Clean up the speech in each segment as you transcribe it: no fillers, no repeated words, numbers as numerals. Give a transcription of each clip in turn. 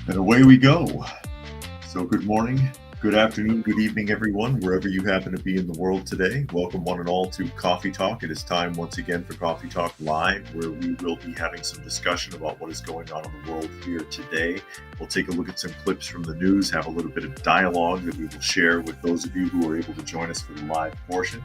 And away we go. So good morning, good afternoon, good evening, everyone, wherever you happen to be in the world today. Welcome one and all to Coffee Talk. It is time once again for Coffee Talk Live, where we will be having some discussion about what is going on in the world here today. We'll take a look at some clips from the news, have a little bit of dialogue that we will share with those of you who are able to join us for the live portion.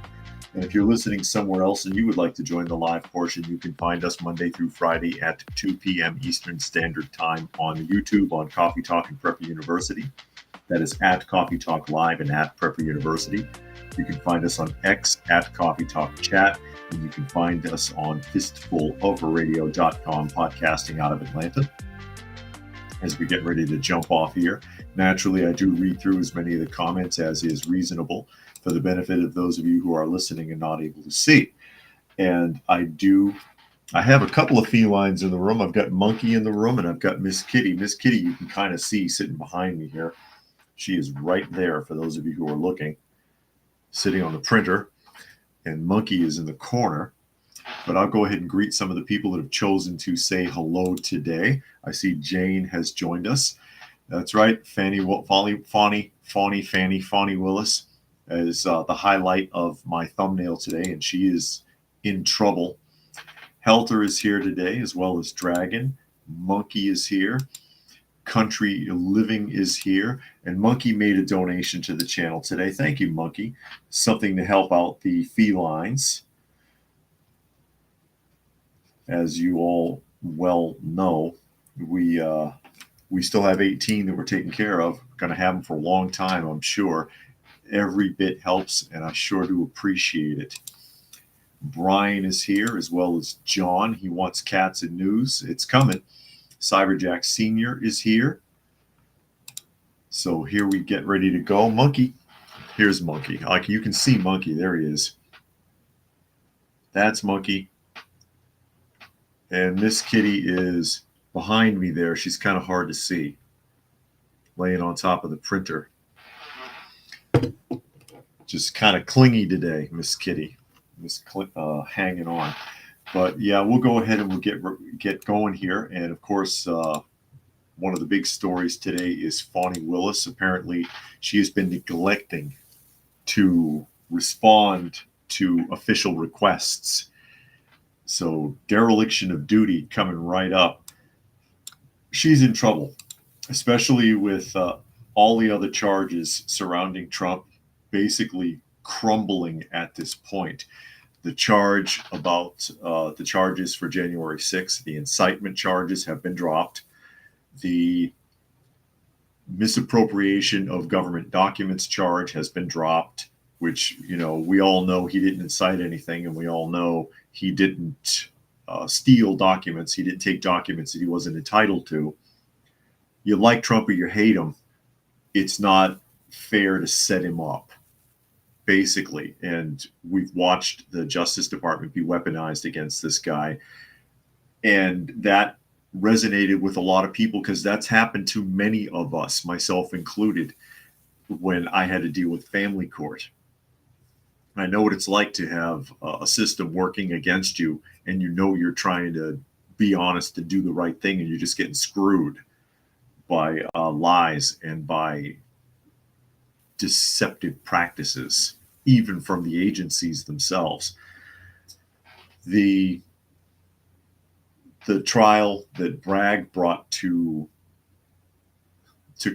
And if you're listening somewhere else and you would like to join the live portion, you can find us Monday through Friday at 2 p.m. Eastern Standard Time on YouTube on Coffee Talk and Prepper University. That is at Coffee Talk Live and at Prepper University. You can find us on X at Coffee Talk Chat, and you can find us on fistfulofradio.com, podcasting out of Atlanta. As we get ready to jump off here, naturally, I do read through as many of the comments as is reasonable for the benefit of those of you who are listening and not able to see. And I have a couple of felines in the room. I've got Monkey in the room, and I've got Miss Kitty. Miss Kitty, you can kind of see sitting behind me here. She is right there for those of you who are looking, sitting on the printer, and Monkey is in the corner. But I'll go ahead and greet some of the people that have chosen to say hello today. I see Jane has joined us. That's right, Fanny Willis is the highlight of my thumbnail today, and she is in trouble. Helter is here today, as well as Dragon. Monkey is here. Country Living is here, and Monkey made a donation to the channel today. Thank you, Monkey. Something to help out the felines. As you all well know, we still have 18 that we're taking care of. We're going to have them for a long time, I'm sure. Every bit helps, and I sure do appreciate it. Brian is here, as well as John. He wants cats and news. It's coming. Cyberjack Sr. is here. So here we get ready to go. Monkey. Here's Monkey. Like you can see Monkey. There he is. That's Monkey. And Miss Kitty is behind me there. She's kind of hard to see. Laying on top of the printer. Just kind of clingy today, Miss Kitty. Hanging on. But yeah, we'll go ahead and we'll get going here. And of course, one of the big stories today is Fani Willis. Apparently, she has been neglecting to respond to official requests. So dereliction of duty coming right up. She's in trouble, especially with all the other charges surrounding Trump basically crumbling at this point. The charge about the charges for January 6th, the incitement charges have been dropped. The misappropriation of government documents charge has been dropped, which, we all know he didn't incite anything, and we all know he didn't steal documents. He didn't take documents that he wasn't entitled to. You like Trump or you hate him, it's not fair to set him up, basically. And we've watched the Justice Department be weaponized against this guy. And that resonated with a lot of people because that's happened to many of us, myself included, when I had to deal with family court. I know what it's like to have a system working against you, and you're trying to be honest and do the right thing, and you're just getting screwed by lies and by deceptive practices, even from the agencies themselves. The trial that Bragg brought to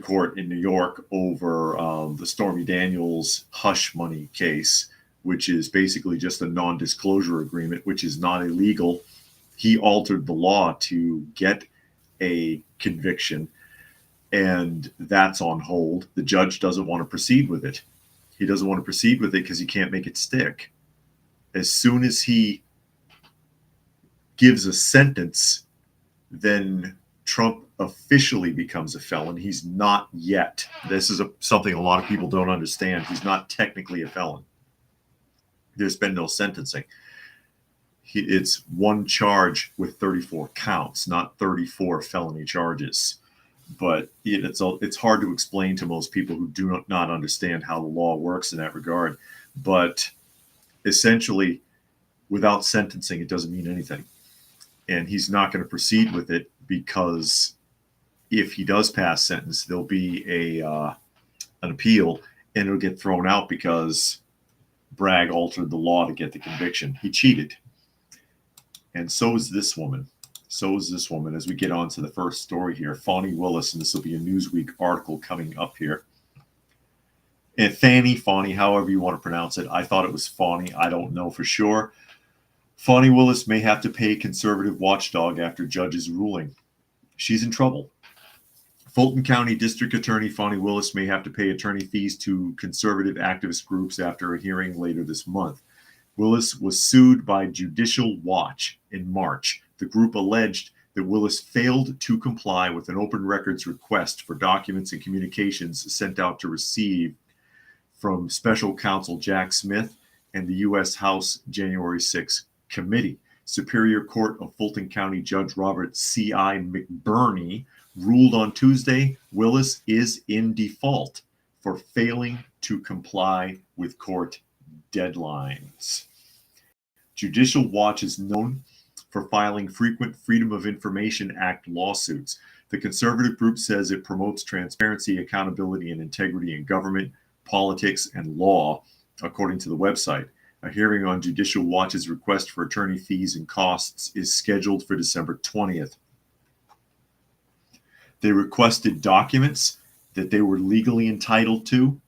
court in New York over the Stormy Daniels hush money case, which is basically just a non-disclosure agreement, which is not illegal. He altered the law to get a conviction, and that's on hold. The judge doesn't want to proceed with it. He doesn't want to proceed with it because he can't make it stick. As soon as he gives a sentence, then Trump officially becomes a felon. He's not yet. This is something a lot of people don't understand. He's not technically a felon. There's been no sentencing. It's one charge with 34 counts, not 34 felony charges. But it's hard to explain to most people who do not understand how the law works in that regard. But essentially, without sentencing, it doesn't mean anything. And he's not going to proceed with it because if he does pass sentence, there'll be an appeal, and it'll get thrown out because Bragg altered the law to get the conviction. He cheated. And so is this woman. So is this woman. As we get on to the first story here, Fani Willis, and this will be a Newsweek article coming up here. And Fani, however you want to pronounce it. I thought it was Fani. I don't know for sure. Fani Willis may have to pay conservative watchdog after judge's ruling. She's in trouble. Fulton County District Attorney Fani Willis may have to pay attorney fees to conservative activist groups after a hearing later this month. Willis was sued by Judicial Watch in March. The group alleged that Willis failed to comply with an open records request for documents and communications sent out to receive from Special Counsel Jack Smith and the U.S. House January 6 Committee. Superior Court of Fulton County Judge Robert C.I. McBurney ruled on Tuesday Willis is in default for failing to comply with court deadlines. Judicial Watch is known for filing frequent Freedom of Information Act lawsuits. The conservative group says it promotes transparency, accountability, and integrity in government, politics, and law, according to the website. A hearing on Judicial Watch's request for attorney fees and costs is scheduled for December 20th. They requested documents that they were legally entitled to.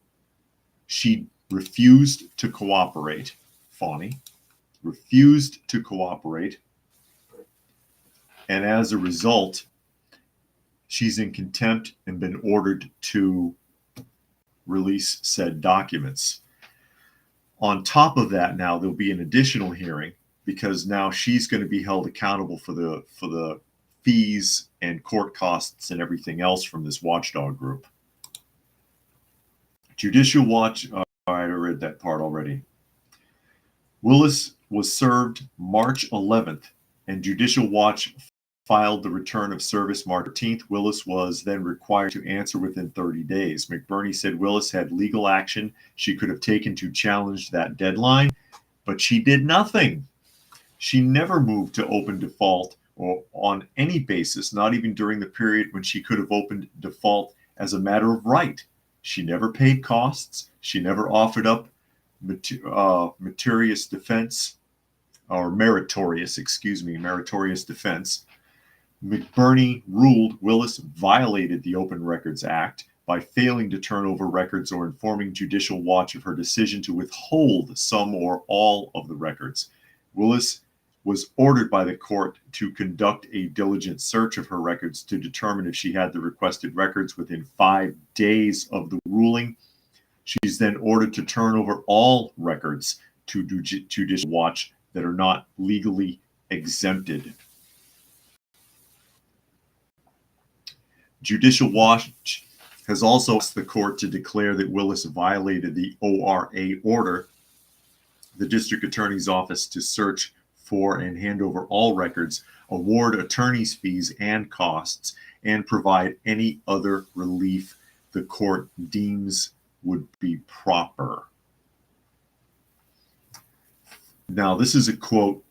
She refused to cooperate. Fani refused to cooperate. And as a result, she's in contempt and been ordered to release said documents. On top of that, now there'll be an additional hearing because now she's going to be held accountable for the fees and court costs and everything else from this watchdog group. Judicial Watch, all right, I read that part already. Willis was served March 11th, and Judicial Watch filed the return of service March 13th. Willis was then required to answer within 30 days. McBurney said Willis had legal action she could have taken to challenge that deadline, but she did nothing. She never moved to open default or on any basis, not even during the period when she could have opened default as a matter of right. She never paid costs. She never offered up meritorious defense. McBurney ruled Willis violated the Open Records Act by failing to turn over records or informing Judicial Watch of her decision to withhold some or all of the records. Willis was ordered by the court to conduct a diligent search of her records to determine if she had the requested records within 5 days of the ruling. She's then ordered to turn over all records to Judicial Watch that are not legally exempted. Judicial Watch has also asked the court to declare that Willis violated the ORA order, the district attorney's office to search for and hand over all records, award attorney's fees and costs, and provide any other relief the court deems would be proper. Now, this is a quote.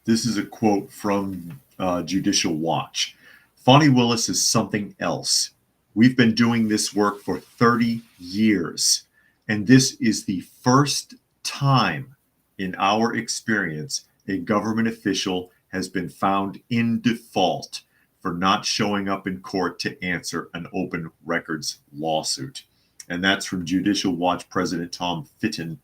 This is a quote from Judicial Watch. Fani Willis is something else. We've been doing this work for 30 years, and this is the first time in our experience a government official has been found in default for not showing up in court to answer an open records lawsuit. And that's from Judicial Watch President Tom Fitton.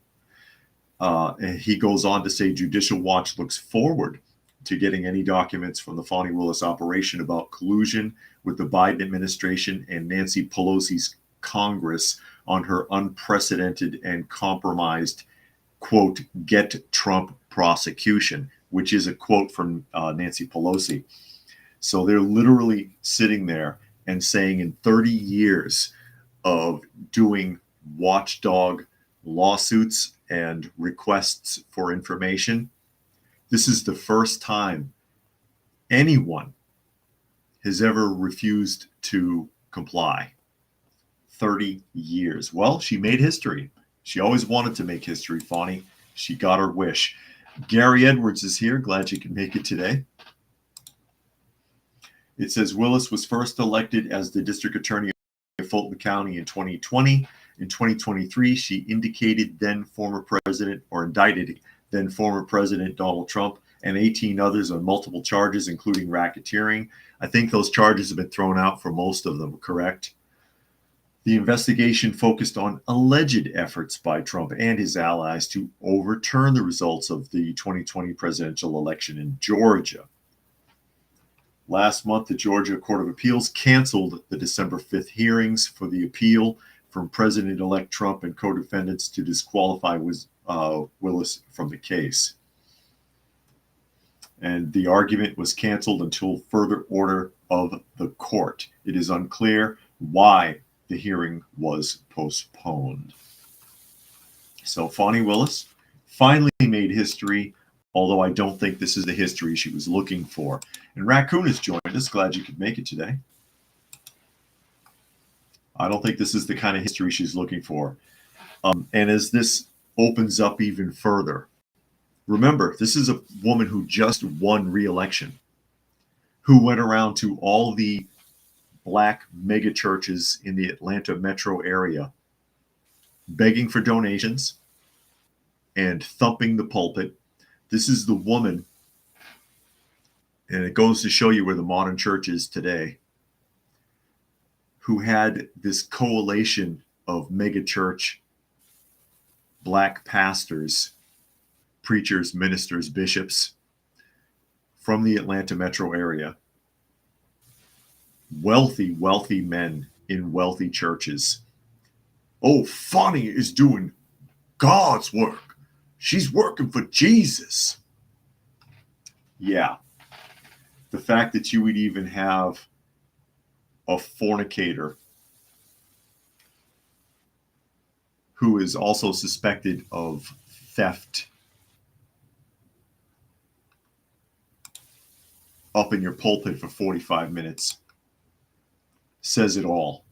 And he goes on to say Judicial Watch looks forward to getting any documents from the Fani Willis operation about collusion with the Biden administration and Nancy Pelosi's Congress on her unprecedented and compromised, quote, get Trump prosecution, which is a quote from Nancy Pelosi. So they're literally sitting there and saying in 30 years of doing watchdog lawsuits and requests for information, this is the first time anyone has ever refused to comply. 30 years. Well, she made history. She always wanted to make history, Fani. She got her wish. Gary Edwards is here. Glad you can make it today. It says Willis was first elected as the district attorney of Fulton County in 2020. In 2023, she indicted then former president, or indicted then former President Donald Trump and 18 others on multiple charges, including racketeering. I think those charges have been thrown out for most of them, correct? The investigation focused on alleged efforts by Trump and his allies to overturn the results of the 2020 presidential election in Georgia. Last month, the Georgia Court of Appeals canceled the December 5th hearings for the appeal from President-elect Trump and co-defendants to disqualify Willis from the case. And the argument was canceled until further order of the court. It is unclear why the hearing was postponed. So Fani Willis finally made history, although I don't think this is the history she was looking for. And Raccoon has joined us. Glad you could make it today. I don't think this is the kind of history she's looking for. And as this opens up even further, remember, this is a woman who just won re-election, who went around to all the Black mega churches in the Atlanta metro area, begging for donations and thumping the pulpit. This is the woman, and it goes to show you where the modern church is today, who had this coalition of mega church Black pastors, preachers, ministers, bishops from the Atlanta metro area. Wealthy men in wealthy churches. Oh, Fani is doing God's work. She's working for Jesus. Yeah. The fact that you would even have a fornicator who is also suspected of theft up in your pulpit for 45 minutes says it all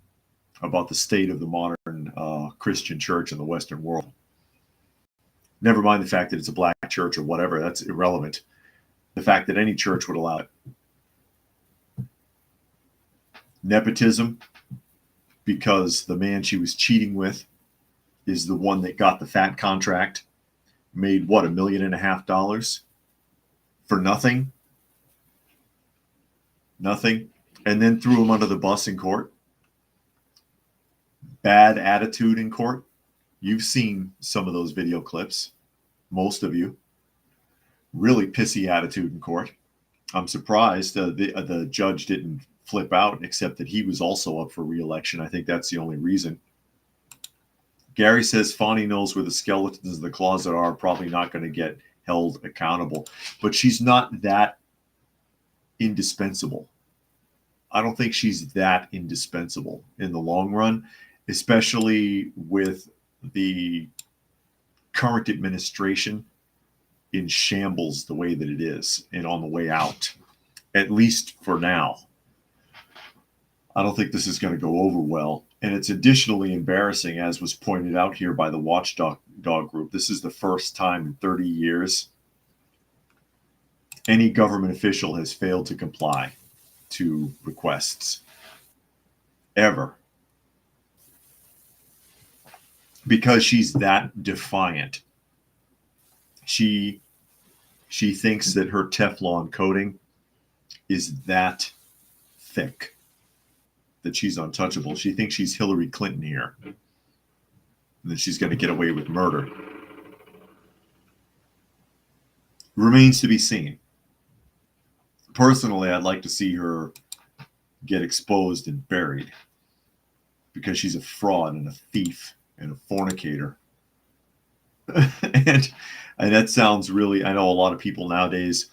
about the state of the modern Christian church in the Western world. Never mind the fact that it's a Black church or whatever, that's irrelevant. The fact that any church would allow it. Nepotism, because the man she was cheating with is the one that got the fat contract, made what, $1.5 million for nothing? Nothing. And then threw him under the bus in court. Bad attitude in court. You've seen some of those video clips, most of you. Really pissy attitude in court. I'm surprised the judge didn't flip out, except that he was also up for re-election. I think that's the only reason. Gary says Fani knows where the skeletons in the closet are, probably not going to get held accountable. But she's not that indispensable. I don't think she's that indispensable in the long run, especially with the current administration in shambles the way that it is and on the way out, at least for now. I don't think this is going to go over well. And it's additionally embarrassing, as was pointed out here by the Watchdog group. This is the first time in 30 years any government official has failed to comply to requests. Ever. Because she's that defiant. She thinks that her Teflon coating is that thick, that she's untouchable. She thinks she's Hillary Clinton here, and that she's going to get away with murder. Remains to be seen. Personally, I'd like to see her get exposed and buried, because she's a fraud and a thief and a fornicator. and that sounds really, I know a lot of people nowadays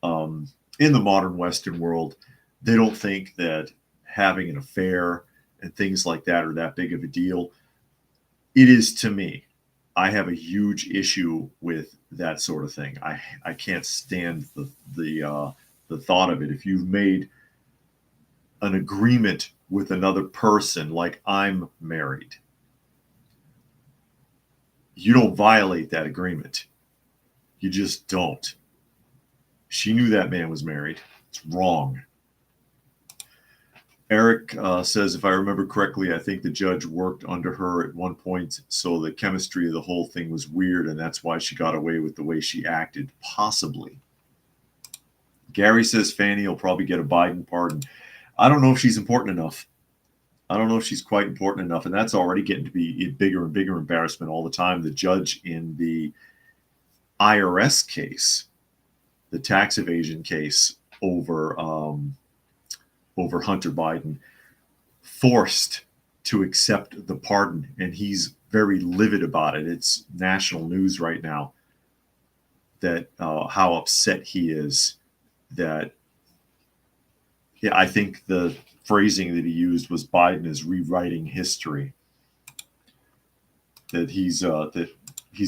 in the modern Western world, they don't think that having an affair and things like that are that big of a deal. It is to me. I have a huge issue with that sort of thing. I can't stand the thought of it. If you've made an agreement with another person, like I'm married, you don't violate that agreement. You just don't. She knew that man was married. It's wrong. Eric says, if I remember correctly, I think the judge worked under her at one point, so the chemistry of the whole thing was weird, and that's why she got away with the way she acted, possibly. Gary says Fannie will probably get a Biden pardon. I don't know if she's important enough. I don't know if she's quite important enough, and that's already getting to be a bigger and bigger embarrassment all the time. The judge in the IRS case, the tax evasion case over Hunter Biden, forced to accept the pardon, and he's very livid about it. It's national news right now that how upset he is that. Yeah, I think the phrasing that he used was Biden is rewriting history. That he's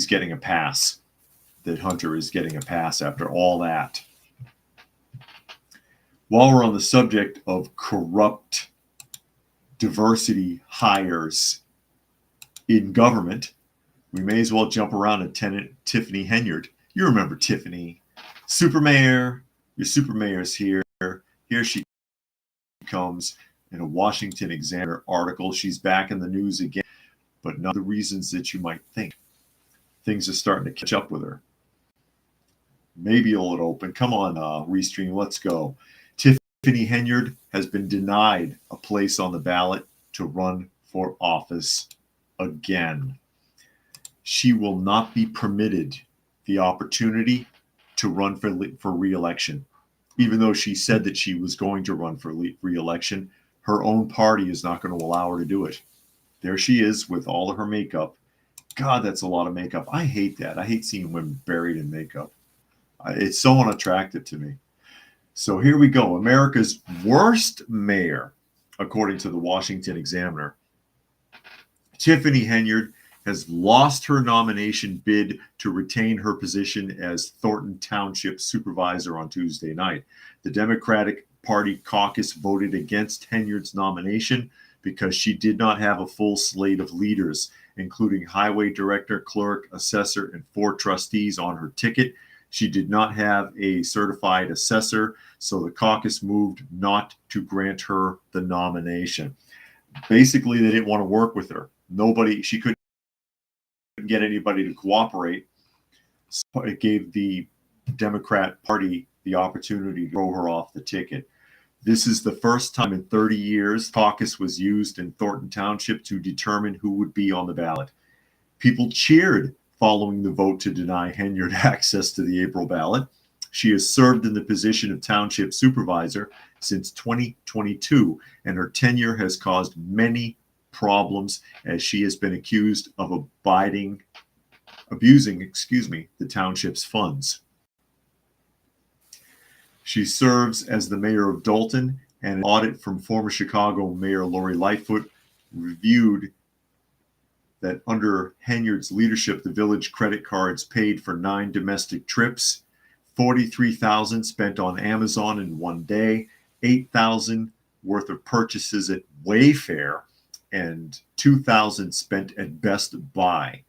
getting a pass. That Hunter is getting a pass after all that. While we're on the subject of corrupt diversity hires in government, we may as well jump around to tenant Tiffany Henyard. You remember Tiffany, super mayor. Your super mayor's here. Here she comes in a Washington Examiner article. She's back in the news again, but none of the reasons that you might think. Things are starting to catch up with her. Maybe it'll open. Come on, Restream, let's go. Tiffany Henyard has been denied a place on the ballot to run for office again. She will not be permitted the opportunity to run for re-election. Even though she said that she was going to run for re-election, her own party is not going to allow her to do it. There she is with all of her makeup. God, that's a lot of makeup. I hate that. I hate seeing women buried in makeup. It's so unattractive to me. So here we go. America's worst mayor, according to the Washington Examiner. Tiffany Henyard has lost her nomination bid to retain her position as Thornton Township supervisor on Tuesday night. The Democratic Party caucus voted against Henyard's nomination because she did not have a full slate of leaders, including highway director, clerk, assessor, and 4 trustees on her ticket. She did not have a certified assessor, so the caucus moved not to grant her the nomination. Basically, they didn't want to work with her. She couldn't get anybody to cooperate. So it gave the Democrat Party the opportunity to throw her off the ticket. This is the first time in 30 years caucus was used in Thornton Township to determine who would be on the ballot. People cheered following the vote to deny Henyard access to the April ballot. She has served in the position of township supervisor since 2022, and her tenure has caused many problems as she has been accused of abusing the township's funds. She serves as the mayor of Dalton, and an audit from former Chicago Mayor Lori Lightfoot reviewed that under Henyard's leadership, the village credit cards paid for 9 domestic trips, $43,000 spent on Amazon in one day, $8,000 worth of purchases at Wayfair, and $2,000 spent at Best Buy.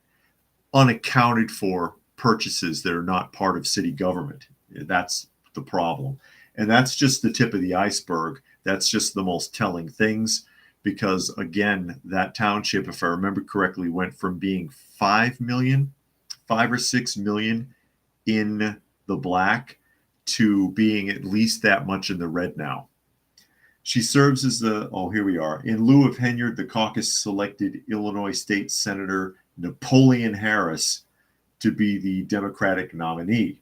Unaccounted for purchases that are not part of city government. That's the problem. And that's just the tip of the iceberg. That's just the most telling things. Because again, that township, if I remember correctly, went from being 5 or 6 million in the black to being at least that much in the red now. She serves as here we are. In lieu of Henyard, the caucus selected Illinois State Senator Napoleon Harris to be the Democratic nominee.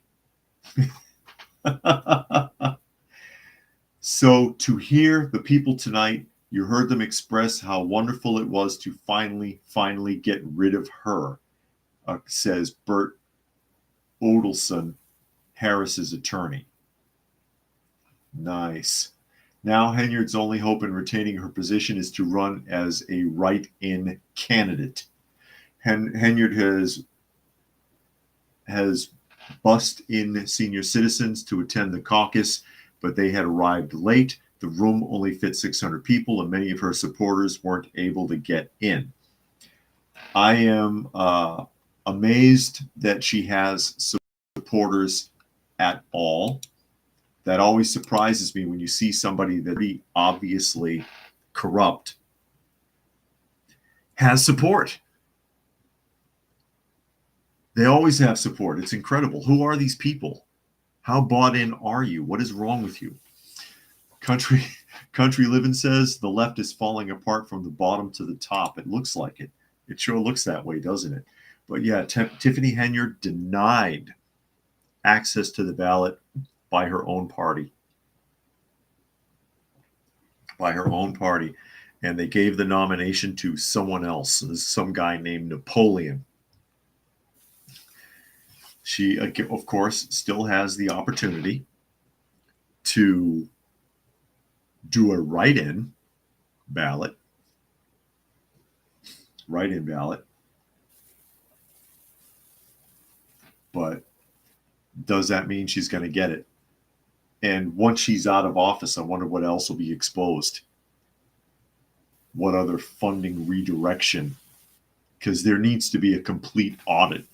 So to hear the people tonight, you heard them express how wonderful it was to finally get rid of her, says Bert Odelson, Harris's attorney. Nice. Now Henyard's only hope in retaining her position is to run as a write-in candidate. Henyard has bussed in senior citizens to attend the caucus, but they had arrived late. The room only fit 600 people, and many of her supporters weren't able to get in. I am amazed that she has supporters at all. That always surprises me when you see somebody that obviously corrupt, has support. They always have support. It's incredible. Who are these people? How bought in are you? What is wrong with you? Country Living says the left is falling apart from the bottom to the top. It looks like it. It sure looks that way, doesn't it? But yeah, Tiffany Henyard denied access to the ballot by her own party. And they gave the nomination to someone else, some guy named Napoleon. She, of course, still has the opportunity to do a write-in ballot. But does that mean she's going to get it? And once she's out of office, I wonder what else will be exposed. What other funding redirection? Because there needs to be a complete audit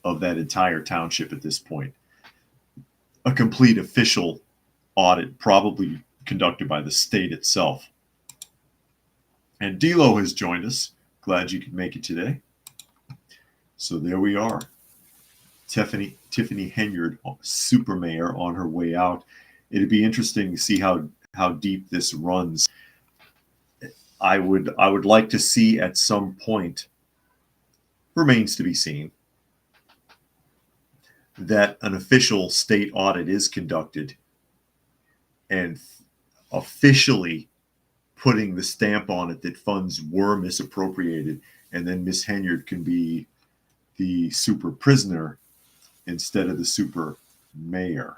of that entire township at this point. A complete official audit, probably conducted by the state itself. And Dilo has joined us. Glad you could make it today. So there we are. Tiffany Henyard, super mayor, on her way out. It'd be interesting to see how deep this runs. I would like to see at some point, remains to be seen, that an official state audit is conducted and officially putting the stamp on it that funds were misappropriated, and then Miss Henyard can be the super prisoner instead of the super mayor.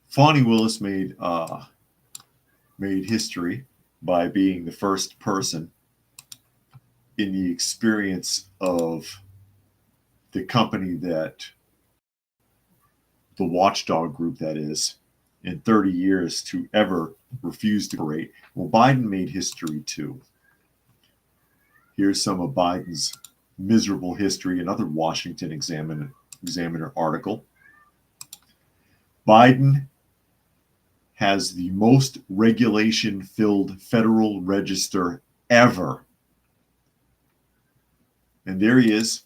Fani Willis made history by being the first person in the experience of the company that the watchdog group, that is, in 30 years to ever refuse to operate. Well, Biden made history too. Here's some of Biden's miserable history, another Washington Examiner article. Biden has the most regulation-filled Federal Register ever. And there he is,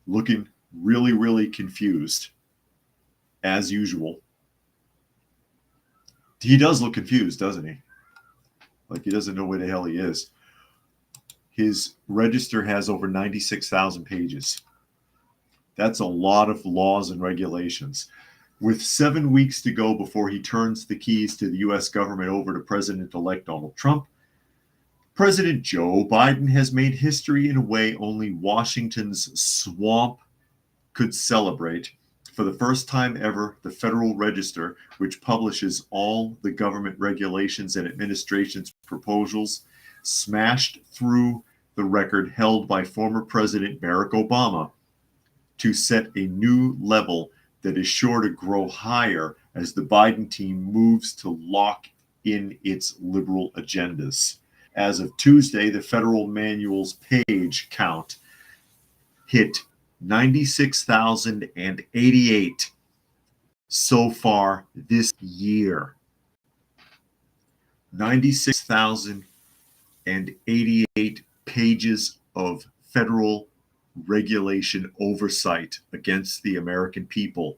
looking really, really confused, as usual. He does look confused, doesn't he? Like he doesn't know where the hell he is. His register has over 96,000 pages. That's a lot of laws and regulations. With 7 weeks to go before he turns the keys to the U.S. government over to President-elect Donald Trump, President Joe Biden has made history in a way only Washington's swamp could celebrate. For the first time ever, the Federal Register, which publishes all the government regulations and administration's proposals, smashed through the record held by former President Barack Obama to set a new level that is sure to grow higher as the Biden team moves to lock in its liberal agendas. As of Tuesday, the federal manual's page count hit 96,088 so far this year. 96,088 pages of federal regulation oversight against the American people.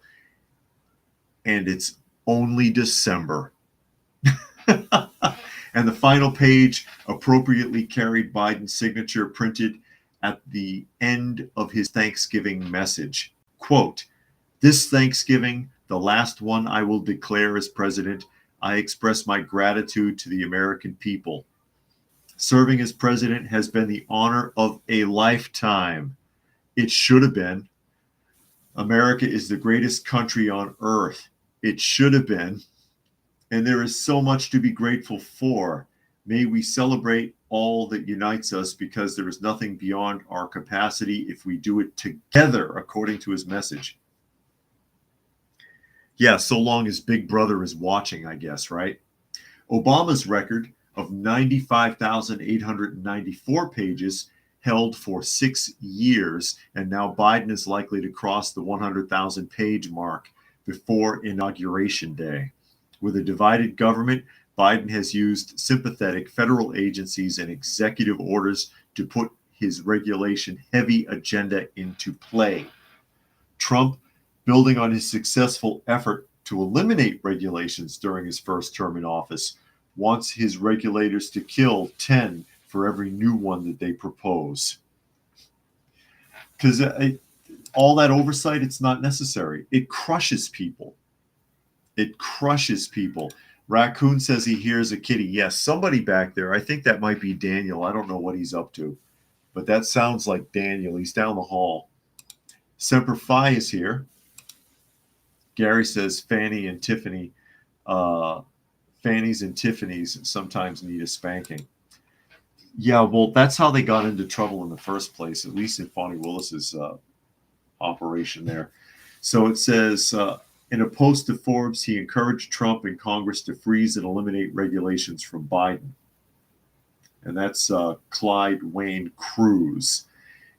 And it's only December. And the final page appropriately carried Biden's signature printed at the end of his Thanksgiving message. Quote, "This Thanksgiving, the last one I will declare as president, I express my gratitude to the American people. Serving as president has been the honor of a lifetime. It should have been. America is the greatest country on earth. It should have been. And there is so much to be grateful for. May we celebrate all that unites us, because there is nothing beyond our capacity if we do it together," according to his message. Yeah, so long as Big Brother is watching, I guess, right? Obama's record of 95,894 pages held for 6 years, and now Biden is likely to cross the 100,000 page mark before Inauguration Day. With a divided government, Biden has used sympathetic federal agencies and executive orders to put his regulation-heavy agenda into play. Trump, building on his successful effort to eliminate regulations during his first term in office, wants his regulators to kill 10 for every new one that they propose. Because all that oversight, it's not necessary. It crushes people. It crushes people. Raccoon says he hears a kitty. Yes, somebody back there. I think that might be Daniel. I don't know what he's up to, but that sounds like Daniel. He's down the hall. Semper Fi is here. Gary says Fanny and Tiffany, Fanny's and Tiffany's sometimes need a spanking. Yeah, well, that's how they got into trouble in the first place, at least in Fonnie Willis's operation there. So it says, in a post to Forbes, he encouraged Trump and Congress to freeze and eliminate regulations from Biden. And that's Clyde Wayne Cruz.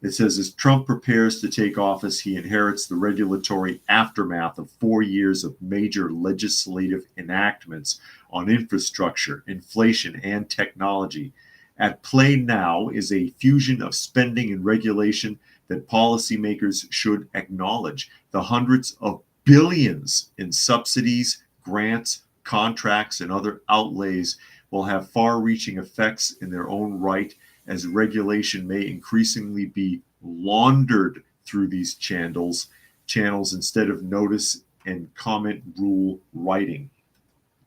It says, as Trump prepares to take office, he inherits the regulatory aftermath of 4 years of major legislative enactments on infrastructure, inflation, and technology. At play now is a fusion of spending and regulation that policymakers should acknowledge. The hundreds of billions in subsidies, grants, contracts, and other outlays will have far-reaching effects in their own right, as regulation may increasingly be laundered through these channels instead of notice and comment rule writing,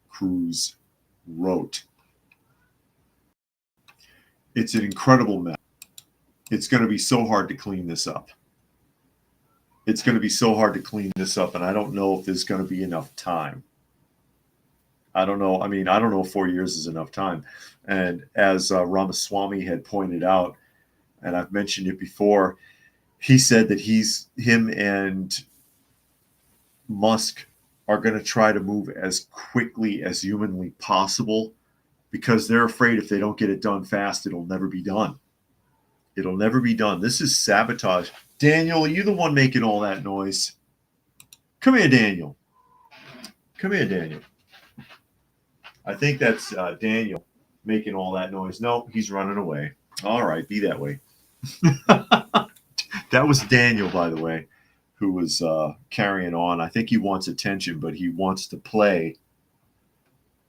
Cruz wrote. It's an incredible mess. It's going to be so hard to clean this up. It's going to be so hard to clean this up, and I don't know if there's going to be enough time. I don't know. I mean, I don't know if 4 years is enough time. And as Ramaswamy had pointed out, and I've mentioned it before, he said that him and Musk are going to try to move as quickly as humanly possible because they're afraid if they don't get it done fast, it'll never be done. It'll never be done. This is sabotage. Daniel, are you the one making all that noise? Come here, Daniel. Come here, Daniel. I think that's Daniel making all that noise. No, he's running away. All right, be that way. That was Daniel, by the way, who was carrying on. I think he wants attention, but he wants to play,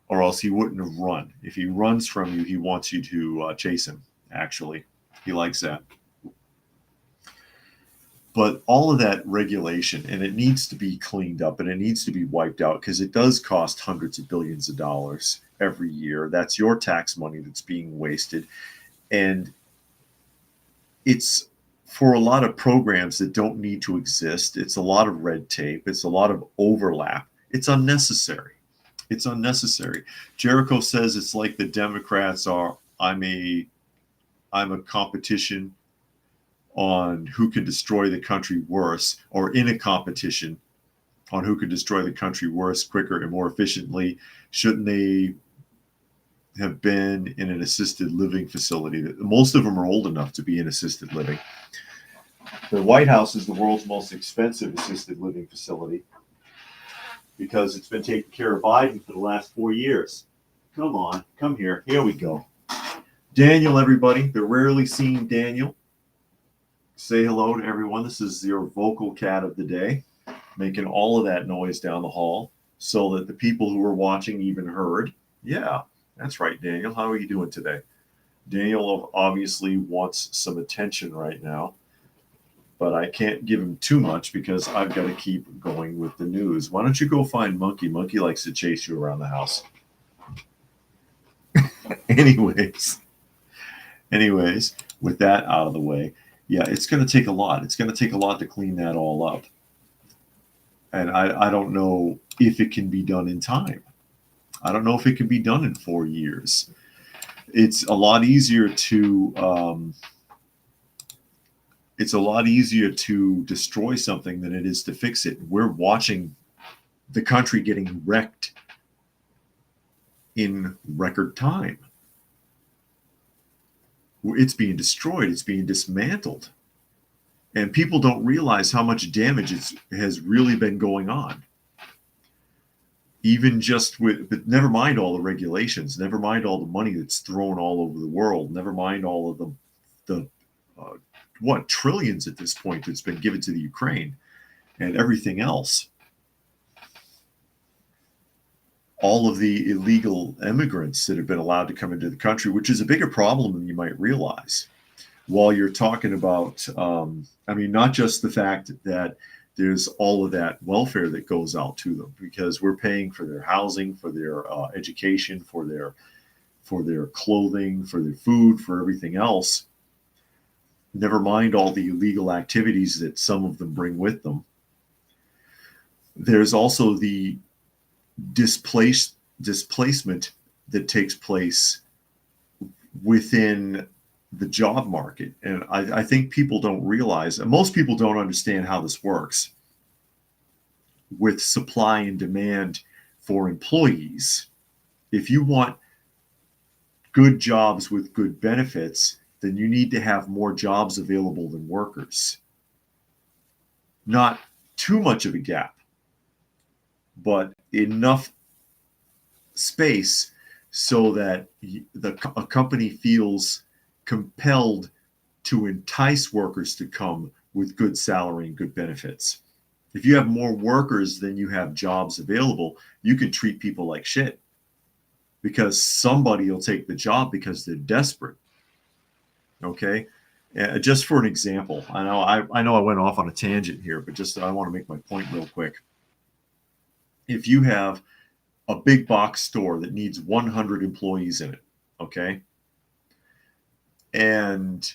or else he wouldn't have run. If he runs from you, he wants you to chase him, actually. He likes that. But all of that regulation, and it needs to be cleaned up and it needs to be wiped out because it does cost hundreds of billions of dollars every year. That's your tax money that's being wasted. And it's for a lot of programs that don't need to exist. It's a lot of red tape. It's a lot of overlap. It's unnecessary. It's unnecessary. Jericho says it's like the Democrats are, I'm a competition on who can destroy the country worse, or in a competition on who can destroy the country worse, quicker, and more efficiently. Shouldn't they have been in an assisted living facility? Most of them are old enough to be in assisted living. The White House is the world's most expensive assisted living facility because it's been taking care of Biden for the last 4 years. Come on, come here. Here we go. Daniel, everybody. The rarely seen Daniel. Say hello to everyone. This is your vocal cat of the day, making all of that noise down the hall so that the people who are watching even heard. Yeah, that's right, Daniel. How are you doing today? Daniel obviously wants some attention right now, but I can't give him too much because I've got to keep going with the news. Why don't you go find Monkey? Monkey likes to chase you around the house. Anyways, with that out of the way, yeah, it's going to take a lot. It's going to take a lot to clean that all up. And I don't know if it can be done in time. I don't know if it can be done in 4 years. It's a lot easier to destroy something than it is to fix it. We're watching the country getting wrecked in record time. It's being destroyed. It's being dismantled. And people don't realize how much damage has really been going on. even just with, but never mind all the regulations, never mind all the money that's thrown all over the world, never mind all of the uh, what trillions at this point that's been given to the Ukraine and everything else. All of the illegal immigrants that have been allowed to come into the country, which is a bigger problem than you might realize. While you're talking about, I mean, not just the fact that there's all of that welfare that goes out to them, because we're paying for their housing, for their education, for their clothing, for their food, for everything else. Never mind all the illegal activities that some of them bring with them. There's also the displacement that takes place within the job market. And I think people don't realize, and most people don't understand how this works with supply and demand for employees. If you want good jobs with good benefits, then you need to have more jobs available than workers. Not too much of a gap, but enough space so that a company feels compelled to entice workers to come with good salary and good benefits. If you have more workers than you have jobs available, you can treat people like shit because somebody will take the job because they're desperate. Okay. Just for an example, I know I went off on a tangent here, but just I want to make my point real quick. If you have a big box store that needs 100 employees in it, okay, and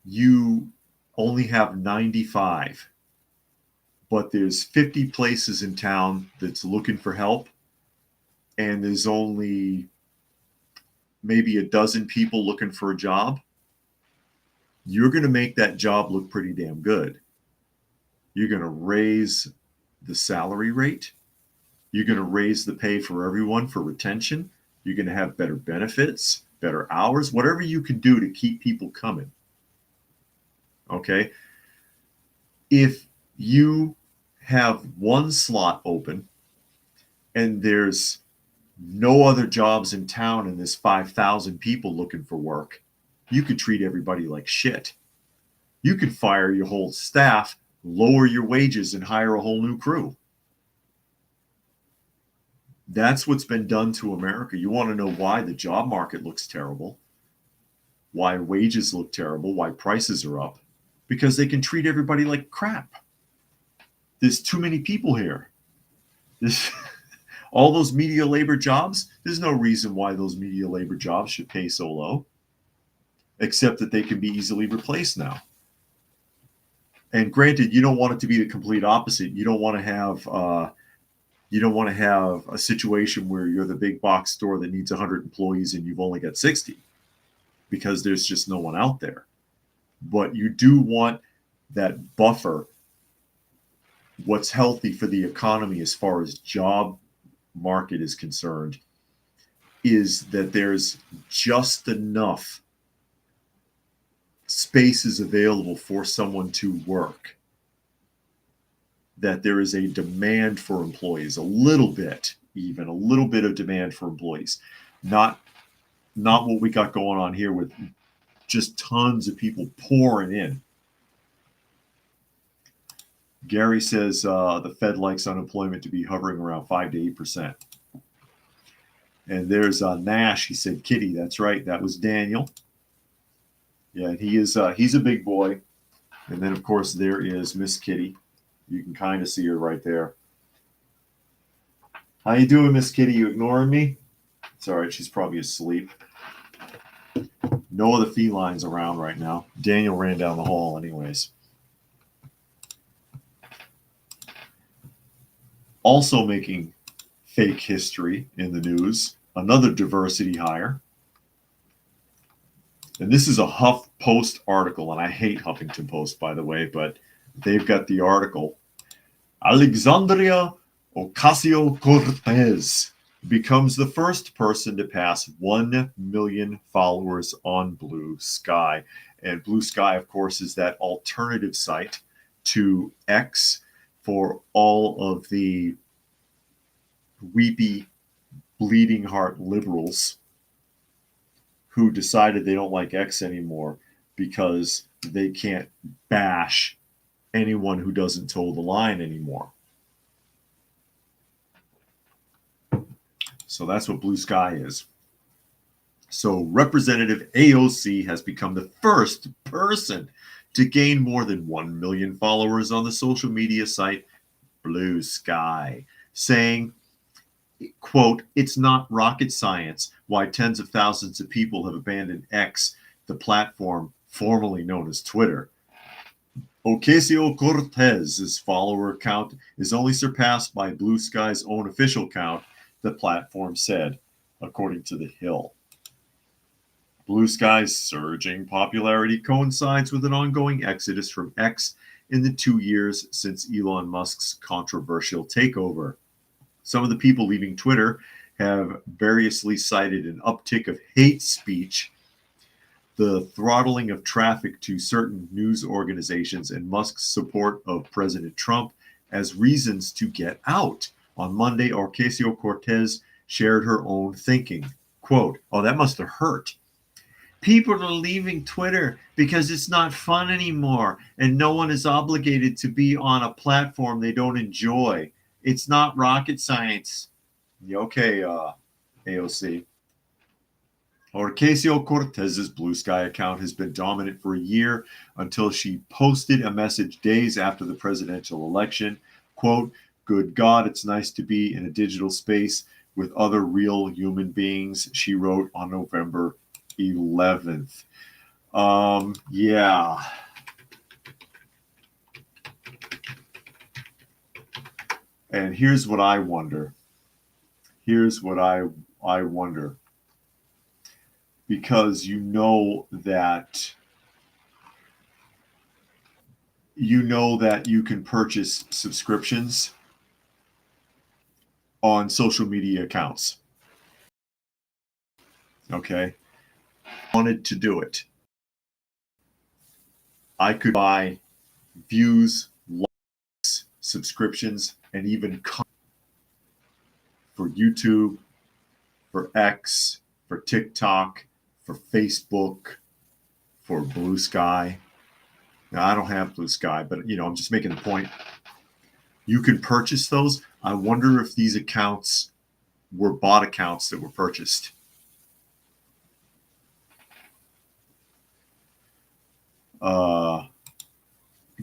you only have 95, but there's 50 places in town that's looking for help, and there's only maybe a dozen people looking for a job, you're going to make that job look pretty damn good. You're going to raise the salary rate. You're going to raise the pay for everyone for retention. You're going to have better benefits, better hours, whatever you can do to keep people coming. Okay. If you have one slot open and there's no other jobs in town and there's 5,000 people looking for work, you could treat everybody like shit. You could fire your whole staff, lower your wages, and hire a whole new crew. That's what's been done to America. You want to know why the job market looks terrible, why wages look terrible, why prices are up? Because they can treat everybody like crap. There's too many people here. All those media labor jobs, there's no reason why those media labor jobs should pay so low, except that they can be easily replaced now. And granted, you don't want it to be the complete opposite. You don't want to have a situation where you're the big box store that needs 100 employees and you've only got 60 because there's just no one out there. But you do want that buffer. What's healthy for the economy as far as job market is concerned is that there's just enough spaces available for someone to work, that there is a demand for employees, a little bit of demand for employees, not what we got going on here with just tons of people pouring in. Gary says the Fed likes unemployment to be hovering around 5 to 8%. And there's Nash. He said, Kitty, that's right. That was Daniel. Yeah, he's a big boy. And then, of course, there is Miss Kitty. You can kind of see her right there. How you doing, Miss Kitty? You ignoring me? It's all right. She's probably asleep. No other felines around right now. Daniel ran down the hall anyways. Also making fake history in the news, another diversity hire. And this is a HuffPost article, and I hate Huffington Post, by the way, but they've got the article. Alexandria Ocasio-Cortez becomes the first person to pass 1 million followers on Blue Sky. And Blue Sky, of course, is that alternative site to X for all of the weepy, bleeding heart liberals who decided they don't like X anymore because they can't bash anyone who doesn't toe the line anymore. So that's what Blue Sky is. So Representative AOC has become the first person to gain more than 1 million followers on the social media site Blue Sky, saying, quote, "It's not rocket science why tens of thousands of people have abandoned X, the platform formerly known as Twitter. Ocasio-Cortez's follower count is only surpassed by Blue Sky's own official count," the platform said, according to The Hill. Blue Sky's surging popularity coincides with an ongoing exodus from X in the 2 years since Elon Musk's controversial takeover. Some of the people leaving Twitter have variously cited an uptick of hate speech, the throttling of traffic to certain news organizations, and Musk's support of President Trump as reasons to get out. On Monday, Ocasio-Cortez shared her own thinking. Quote, "Oh, that must have hurt. People are leaving Twitter because it's not fun anymore, and no one is obligated to be on a platform they don't enjoy. It's not rocket science." Okay, AOC. Ocasio-Cortez's Blue Sky account has been dominant for a year until she posted a message days after the presidential election. Quote, "Good God, it's nice to be in a digital space with other real human beings," she wrote on November 11th. Yeah. And here's what I wonder. Here's what I wonder. Because you know that you can purchase subscriptions on social media accounts. Okay. Wanted to do it. I could buy views, likes, subscriptions, and even for YouTube, for X, for TikTok, for Facebook, for Blue Sky. Now, I don't have Blue Sky, but I'm just making the point. You can purchase those. I wonder if these accounts were bot accounts that were purchased.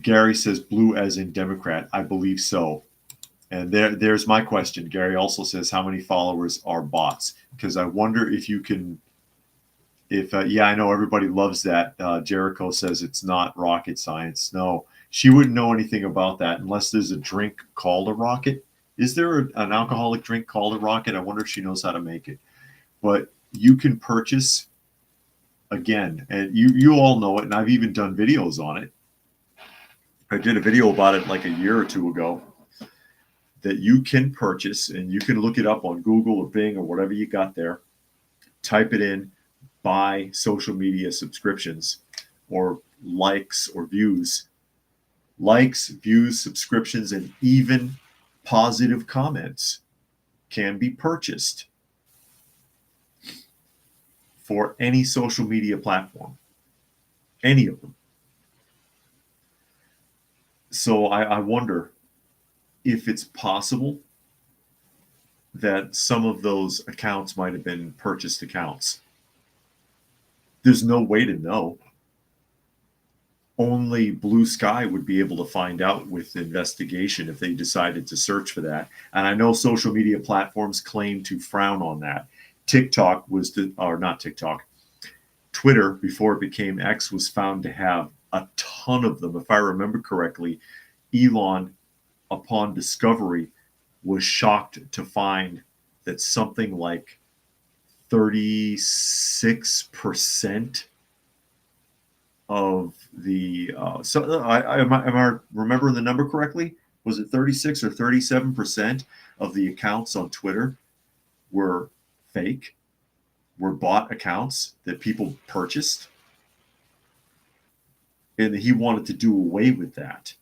Gary says blue as in Democrat. I believe so. And there's my question. Gary also says, how many followers are bots? Because I wonder if you can, I know everybody loves that. Jericho says it's not rocket science. No, she wouldn't know anything about that unless there's a drink called a rocket. Is there an alcoholic drink called a rocket? I wonder if she knows how to make it. But you can purchase, again, and you all know it, and I've even done videos on it. I did a video about it like a year or two ago, that you can purchase, and you can look it up on Google or Bing or whatever you got there. Type it in, buy social media subscriptions or likes or views. Likes, views, subscriptions, and even positive comments can be purchased for any social media platform, any of them. So I wonder if it's possible that some of those accounts might have been purchased accounts. There's no way to know. Only Blue Sky would be able to find out with investigation if they decided to search for that. And I know social media platforms claim to frown on that. TikTok or not TikTok, Twitter, before it became X, was found to have a ton of them. If I remember correctly, Elon, upon discovery, was shocked to find that something like 36% of the am I remembering the number correctly? Was it 36 or 37% of the accounts on Twitter were fake, were bot accounts that people purchased? And he wanted to do away with that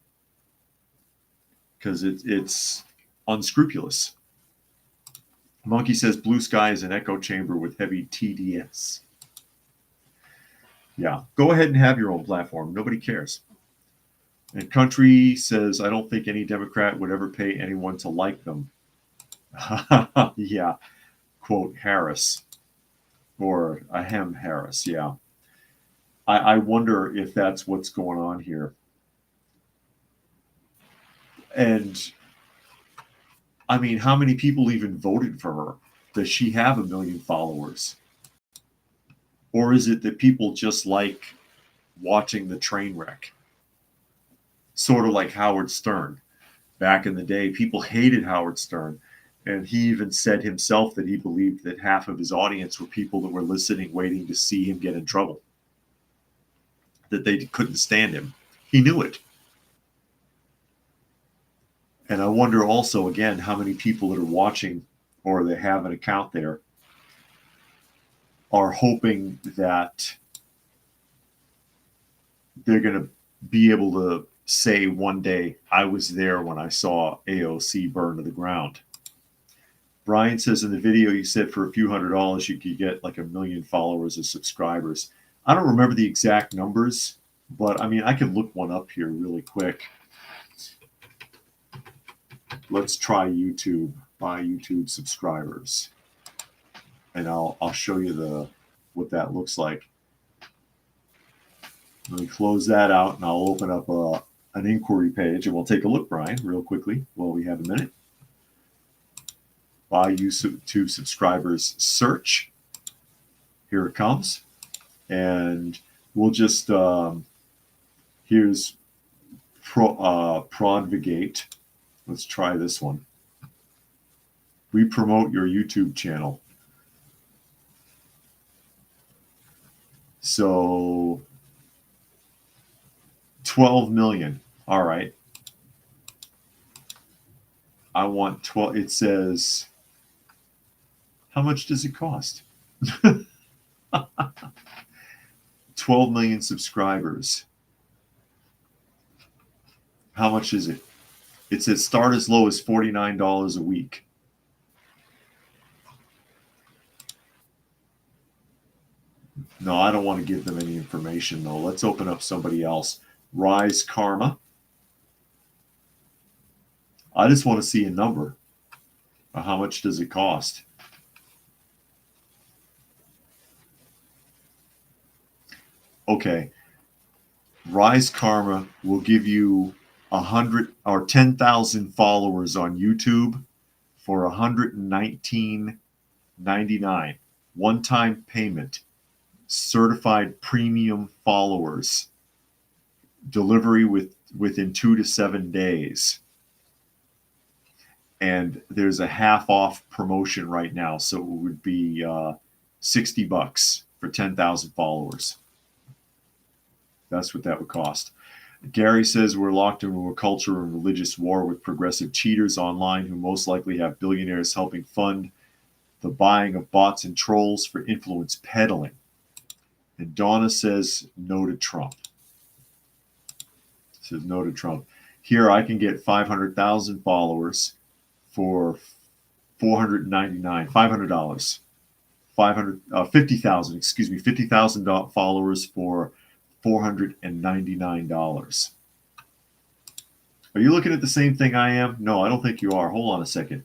because it's unscrupulous. Monkey says Blue Sky is an echo chamber with heavy TDS. Yeah, go ahead and have your own platform. Nobody cares. And Country says, I don't think any Democrat would ever pay anyone to like them. Yeah, quote Harris or Ahem Harris. Yeah. I wonder if that's what's going on here. And I mean, how many people even voted for her? Does she have 1 million followers? Or is it that people just like watching the train wreck? Sort of like Howard Stern. Back in the day, people hated Howard Stern. And he even said himself that he believed that half of his audience were people that were listening, waiting to see him get in trouble, that they couldn't stand him. He knew it. And I wonder also, again, how many people that are watching or that have an account there are hoping that they're going to be able to say one day, I was there when I saw AOC burn to the ground. Brian says in the video you said for a few $100s you could get like 1 million followers or subscribers. I don't remember the exact numbers, but I mean, I can look one up here really quick. Let's try YouTube, buy YouTube subscribers. And I'll show you what that looks like. Let me close that out and I'll open up an inquiry page and we'll take a look, Brian, real quickly while we have a minute. Buy YouTube subscribers search. Here it comes. And we'll just, here's Prodvigate. Let's try this one. We promote your YouTube channel. So 12 million. All right. I want 12. It says, how much does it cost? 12 million subscribers. How much is it? It says start as low as $49 a week. No, I don't want to give them any information, though. Let's open up somebody else. Rise Karma. I just want to see a number. How much does it cost? Okay. Rise Karma will give you 100 or 10,000 followers on YouTube for $119.99. One-time payment. Certified premium followers. Delivery within 2 to 7 days. And there's a half off promotion right now, so it would be $60 for 10,000 followers. That's what that would cost. Gary says we're locked into a culture and religious war with progressive cheaters online who most likely have billionaires helping fund the buying of bots and trolls for influence peddling. And Donna says no to Trump. Says no to Trump. Here I can get 500,000 followers for $499, $500, 50,000, excuse me, 50,000 followers for $499. Are you looking at the same thing I am? No, I don't think you are. Hold on a second.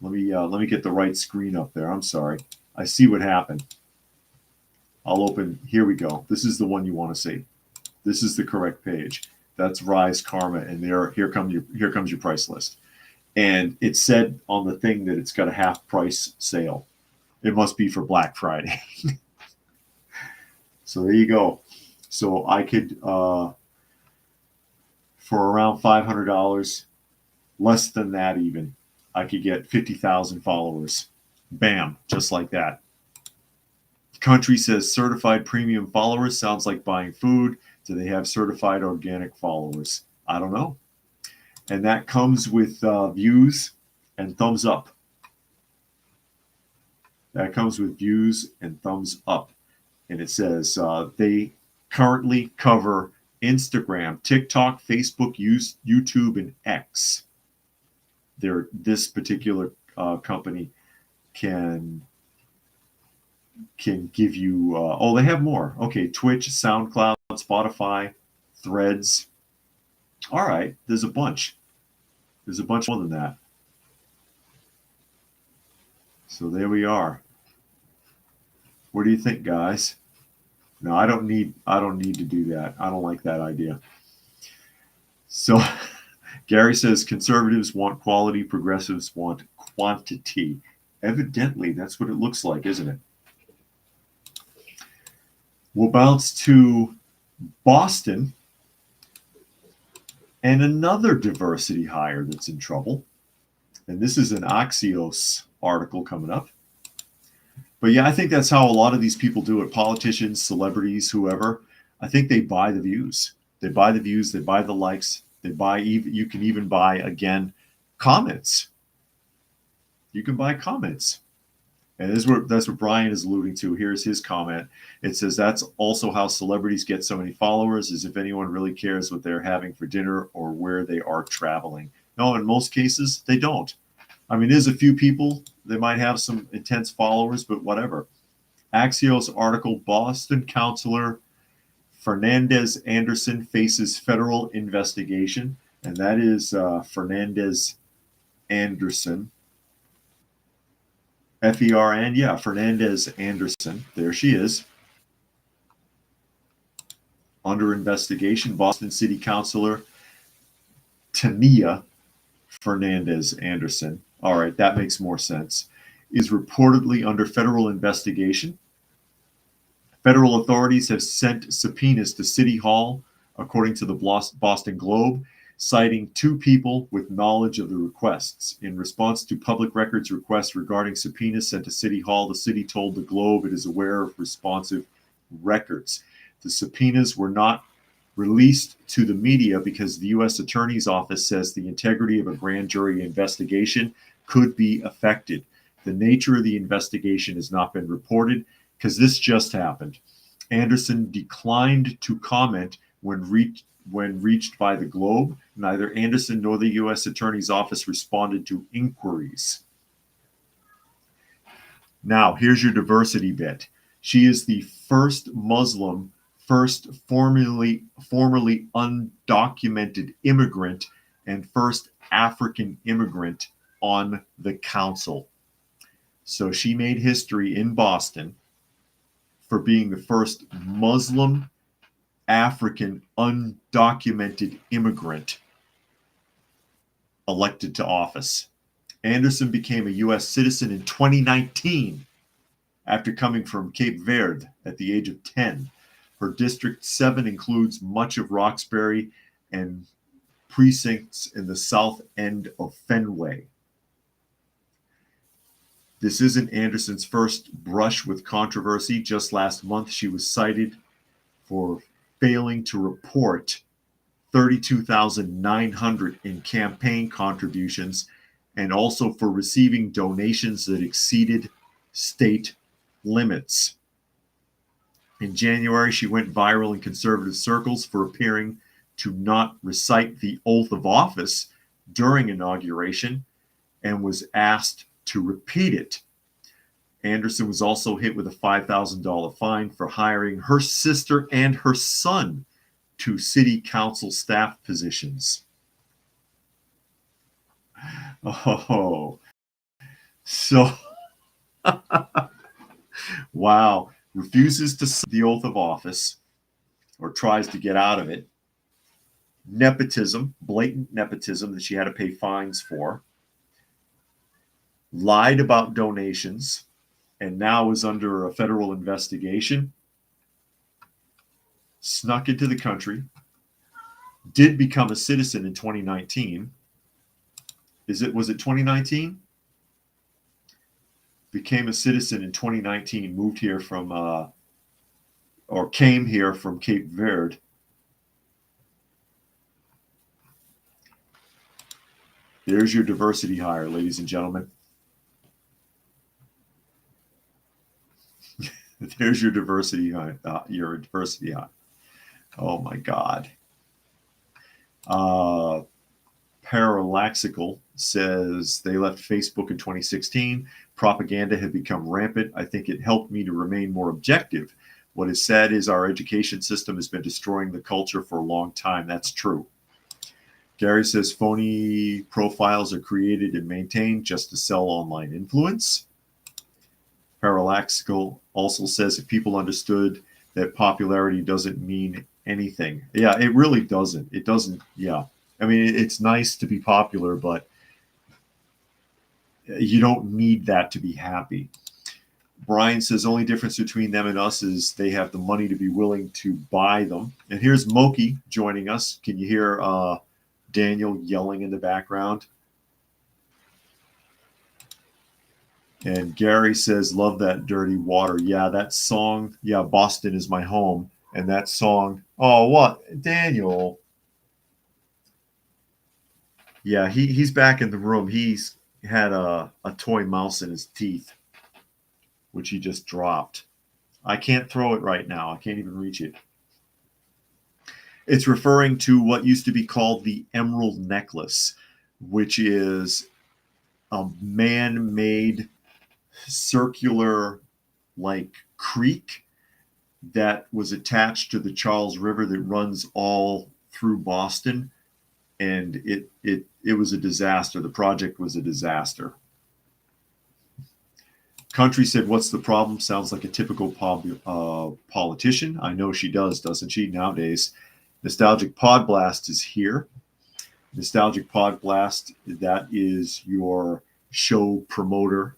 Let me get the right screen up there. I'm sorry. I see what happened. I'll open. Here we go. This is the one you want to see. This is the correct page. That's Rise Karma, and here comes your price list. And it said on the thing that it's got a half price sale. It must be for Black Friday. So there you go. So I could, for around $500, less than that even, I could get 50,000 followers. Bam, just like that. Country says certified premium followers sounds like buying food. Do they have certified organic followers? I don't know. And that comes with views and thumbs up. That comes with views and thumbs up. And it says they currently cover Instagram, TikTok, Facebook, YouTube, and X. This particular company can give you, oh, they have more. Okay, Twitch, SoundCloud, Spotify, Threads. All right, there's a bunch. There's a bunch more than that. So there we are. What do you think, guys? No, I don't need to do that. I don't like that idea. So Gary says conservatives want quality, progressives want quantity. Evidently, that's what it looks like, isn't it? We'll bounce to Boston and another diversity hire that's in trouble. And this is an Axios article coming up. But yeah, I think that's how a lot of these people do it. Politicians, celebrities, whoever. I think they buy the views. They buy the views. They buy the likes. They buy. You can even buy, again, comments. You can buy comments. And that's what Brian is alluding to. Here's his comment. It says, that's also how celebrities get so many followers, as if anyone really cares what they're having for dinner or where they are traveling. No, in most cases, they don't. I mean, there's a few people, they might have some intense followers, but whatever. Axios article, Boston councilor Fernandez Anderson faces federal investigation. And that is Fernandez Anderson. F-E-R-N, yeah, Fernandez Anderson. There she is. Under investigation, Boston City Councilor Tania Fernandez Anderson. All right, that makes more sense. Is reportedly under federal investigation. Federal authorities have sent subpoenas to City Hall, according to the Boston Globe, citing 2 people with knowledge of the requests. In response to public records requests regarding subpoenas sent to City Hall, the city told the Globe it is aware of responsive records. The subpoenas were not released to the media because the U.S. Attorney's Office says the integrity of a grand jury investigation could be affected. The nature of the investigation has not been reported because this just happened. Anderson declined to comment when reached by the Globe. Neither Anderson nor the U.S. Attorney's Office responded to inquiries. Now, here's your diversity bit. She is the first Muslim, first formerly undocumented immigrant, and first African immigrant on the council. So she made history in Boston for being the first Muslim, African, undocumented immigrant elected to office. Anderson became a U.S. citizen in 2019 after coming from Cape Verde at the age of 10. Her District 7 includes much of Roxbury and precincts in the south end of Fenway. This isn't Anderson's first brush with controversy. Just last month, she was cited for failing to report $32,900 in campaign contributions and also for receiving donations that exceeded state limits. In January, she went viral in conservative circles for appearing to not recite the oath of office during inauguration and was asked to repeat it. Anderson was also hit with a $5,000 fine for hiring her sister and her son to city council staff positions. Oh, so wow. Refuses to sign the oath of office or tries to get out of it. Nepotism, blatant nepotism that she had to pay fines for. Lied about donations and now is under a federal investigation. Snuck into the country. Did become a citizen in 2019. Was it 2019? Became a citizen in 2019, moved here from, or came here from Cape Verde. There's your diversity hire, ladies and gentlemen. There's your diversity hire. Oh my God. Parallaxical says they left Facebook in 2016. Propaganda had become rampant. I think it helped me to remain more objective. What is sad is our education system has been destroying the culture for a long time. That's true. Gary says phony profiles are created and maintained just to sell online influence. Parallaxical also says if people understood that popularity doesn't mean anything. Yeah, it really doesn't. It doesn't. Yeah. I mean, it's nice to be popular, but you don't need that to be happy. Brian says only difference between them and us is they have the money to be willing to buy them. And here's Moki joining us. Can you hear Daniel yelling in the background? And Gary says, love that dirty water. Yeah, that song. Yeah, Boston is my home. And that song. Oh, what? Daniel. Yeah, he's back in the room. He's had a toy mouse in his teeth, which he just dropped. I can't throw it right now. I can't even reach it. It's referring to what used to be called the Emerald Necklace, which is a man-made circular like creek that was attached to the Charles River that runs all through Boston, and it was a disaster. The project was a disaster. Country said, what's the problem? Sounds like a typical politician. I know she does, doesn't she, nowadays? Nostalgic Pod Blast is here. Nostalgic Pod Blast, that is your show promoter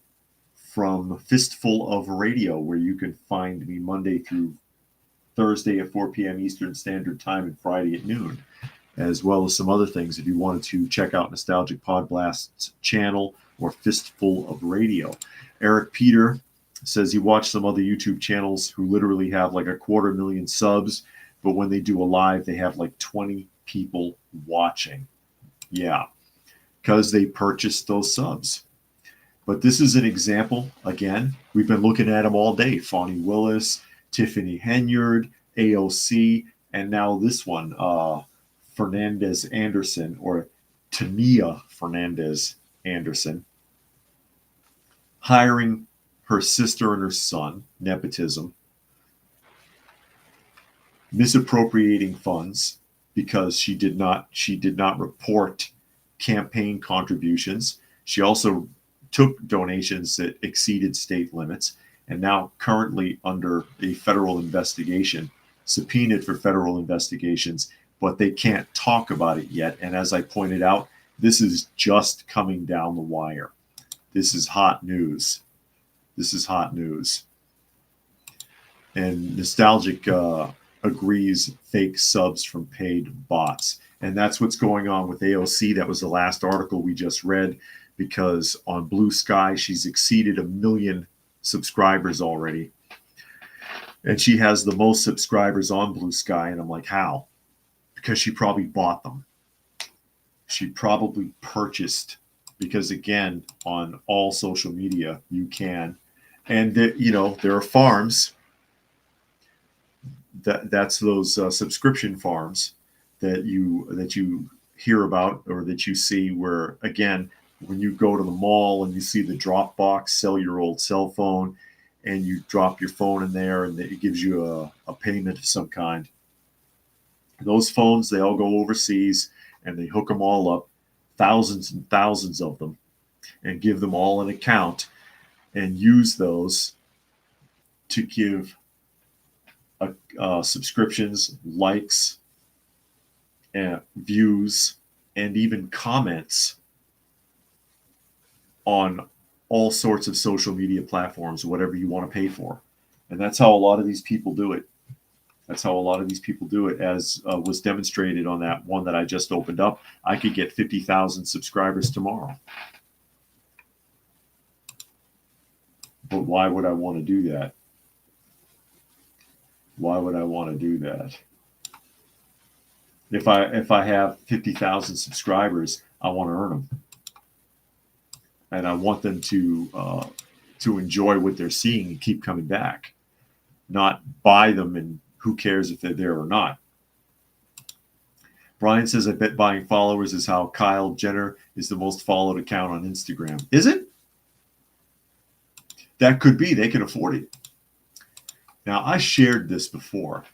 from Fistful of Radio, where you can find me Monday through Thursday at 4 p.m. Eastern Standard Time and Friday at noon, as well as some other things if you wanted to check out Nostalgic Pod Blast's channel or Fistful of Radio. Eric Peter says he watched some other YouTube channels who literally have like 250,000 subs, but when they do a live, they have like 20 people watching. Yeah, because they purchased those subs. But this is an example. Again, we've been looking at them all day. Fonnie Willis, Tiffany Henyard, AOC, and now this one, Fernandez Anderson, or Tania Fernandez Anderson, hiring her sister and her son, nepotism, misappropriating funds because she did not report campaign contributions. She also took donations that exceeded state limits, and now currently under a federal investigation, subpoenaed for federal investigations, but they can't talk about it yet. And as I pointed out, this is just coming down the wire. This is hot news. This is hot news. And Nostalgic agrees fake subs from paid bots. And that's what's going on with AOC. That was the last article we just read, because on Blue Sky, she's exceeded 1 million subscribers already. And she has the most subscribers on Blue Sky. And I'm like, how? Because she probably bought them. She probably purchased, because again, on all social media, you can. And there are farms. That's those subscription farms that you hear about or that you see, where again, when you go to the mall and you see the drop box, sell your old cell phone, and you drop your phone in there and it gives you a payment of some kind. Those phones, they all go overseas and they hook them all up, thousands and thousands of them, and give them all an account and use those to give subscriptions, likes, and views, and even comments on all sorts of social media platforms, whatever you want to pay for. And that's how a lot of these people do it. That's how a lot of these people do it, as was demonstrated on that one that I just opened up. I could get 50,000 subscribers tomorrow. But why would I want to do that? Why would I want to do that? If I have 50,000 subscribers, I want to earn them. And I want them to enjoy what they're seeing and keep coming back, not buy them and who cares if they're there or not. Brian says, I bet buying followers is how Kyle Jenner is the most followed account on Instagram. Is it? That could be. They can afford it. Now, I shared this before.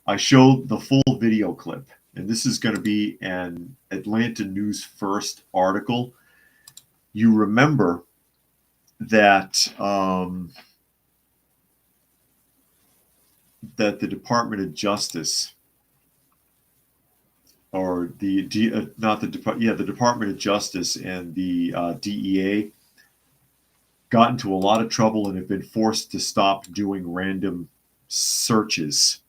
I showed the full video clip, and this is going to be an Atlanta News First article. You remember that that the Department of Justice, or the Department of Justice and the DEA got into a lot of trouble and have been forced to stop doing random searches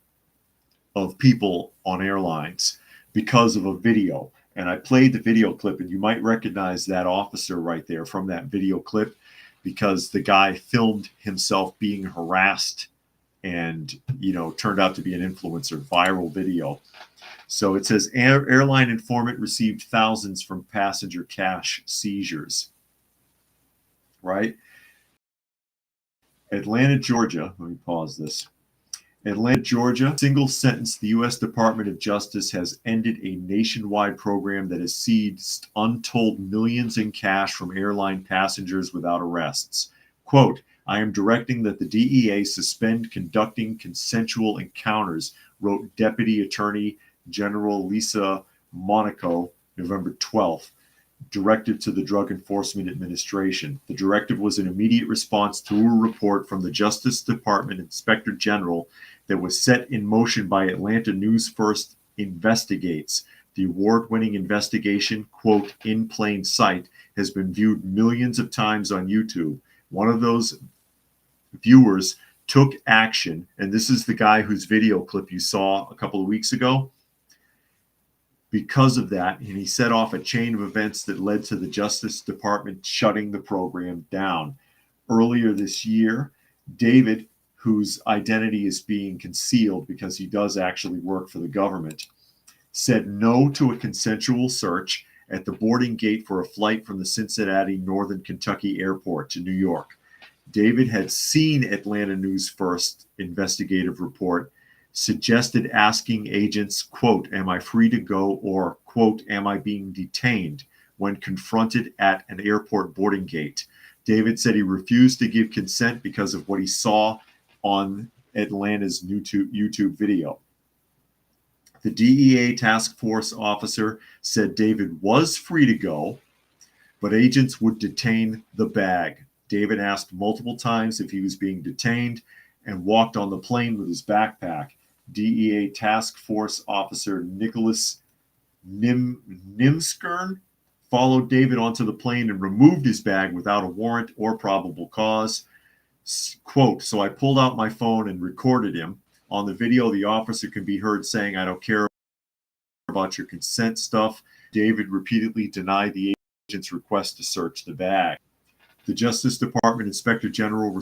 of people on airlines because of a video. And I played the video clip, and you might recognize that officer right there from that video clip, because the guy filmed himself being harassed and, turned out to be an influencer. Viral video. So it says airline informant received thousands from passenger cash seizures. Right? Atlanta, Georgia. Let me pause this. Atlanta, Georgia, single sentence, the U.S. Department of Justice has ended a nationwide program that has seized untold millions in cash from airline passengers without arrests. Quote, I am directing that the DEA suspend conducting consensual encounters, wrote Deputy Attorney General Lisa Monaco, November 12th, directive to the Drug Enforcement Administration. The directive was an immediate response to a report from the Justice Department Inspector General that was set in motion by Atlanta News First Investigates. The award-winning investigation, quote, in plain sight, has been viewed millions of times on YouTube. One of those viewers took action, and this is the guy whose video clip you saw a couple of weeks ago. Because of that, and he set off a chain of events that led to the Justice Department shutting the program down. Earlier this year, David, whose identity is being concealed because he does actually work for the government, said no to a consensual search at the boarding gate for a flight from the Cincinnati Northern Kentucky Airport to New York. David had seen Atlanta News First investigative report, suggested asking agents, quote, am I free to go, or, quote, am I being detained, when confronted at an airport boarding gate. David said he refused to give consent because of what he saw on Atlanta's YouTube video. The DEA task force officer said David was free to go, but agents would detain the bag. David asked multiple times if he was being detained and walked on the plane with his backpack. DEA task force officer Nicholas Nimskern followed David onto the plane and removed his bag without a warrant or probable cause. Quote, so I pulled out my phone and recorded him. On the video, the officer can be heard saying, I don't care about your consent stuff. David repeatedly denied the agent's request to search the bag. The Justice Department Inspector General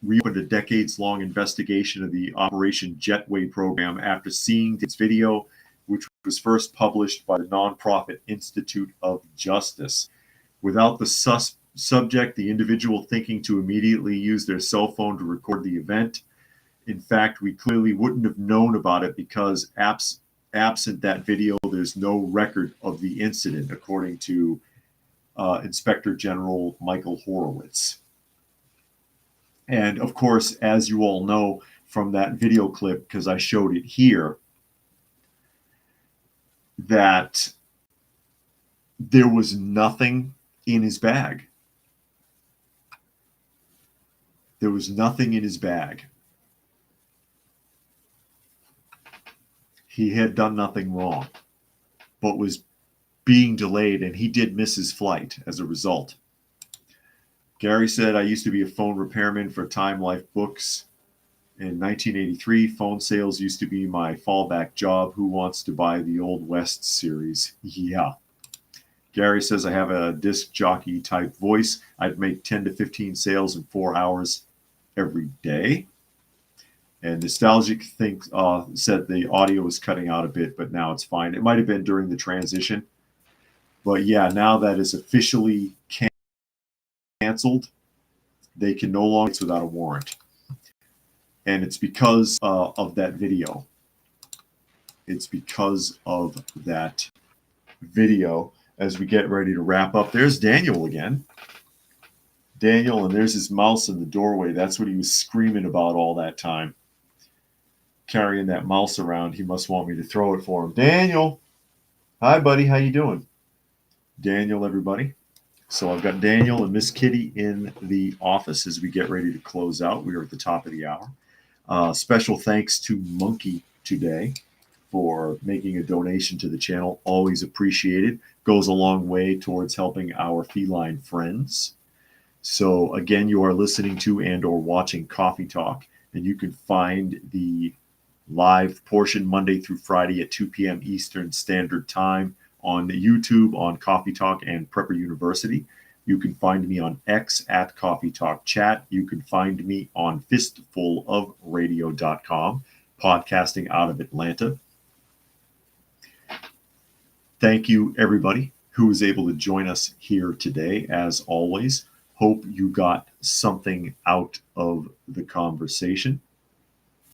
reopened a decades-long investigation of the Operation Jetway program after seeing this video, which was first published by the nonprofit Institute of Justice. Without the subject, the individual thinking to immediately use their cell phone to record the event. In fact, we clearly wouldn't have known about it because absent that video, there's no record of the incident, according to Inspector General Michael Horowitz. And of course, as you all know from that video clip, because I showed it here, that there was nothing in his bag. There was nothing in his bag. He had done nothing wrong, but was being delayed, and he did miss his flight as a result. Gary said, I used to be a phone repairman for Time Life Books. In 1983, phone sales used to be my fallback job. Who wants to buy the Old West series? Yeah. Gary says, I have a disc jockey type voice. I'd make 10 to 15 sales in 4 hours every day. And Nostalgic said the audio was cutting out a bit, but now it's fine. It might have been during the transition. But yeah, now that is officially canceled, they can no longer without a warrant. And it's because of that video. it's because of that video. As we get ready to wrap up, there's Daniel again. Daniel, and there's his mouse in the doorway. That's what he was screaming about all that time. Carrying that mouse around. He must want me to throw it for him. Daniel. Hi, buddy. How you doing? Daniel, everybody. So I've got Daniel and Miss Kitty in the office as we get ready to close out. We are at the top of the hour. Special thanks to Monkey today for making a donation to the channel. Always appreciated. Goes a long way towards helping our feline friends. So again, you are listening to and or watching Coffee Talk, and you can find the live portion Monday through Friday at 2 p.m. Eastern Standard Time on YouTube, on Coffee Talk and Prepper University. You can find me on X at Coffee Talk Chat. You can find me on fistfulofradio.com, podcasting out of Atlanta. Thank you, everybody who was able to join us here today. As always, hope you got something out of the conversation.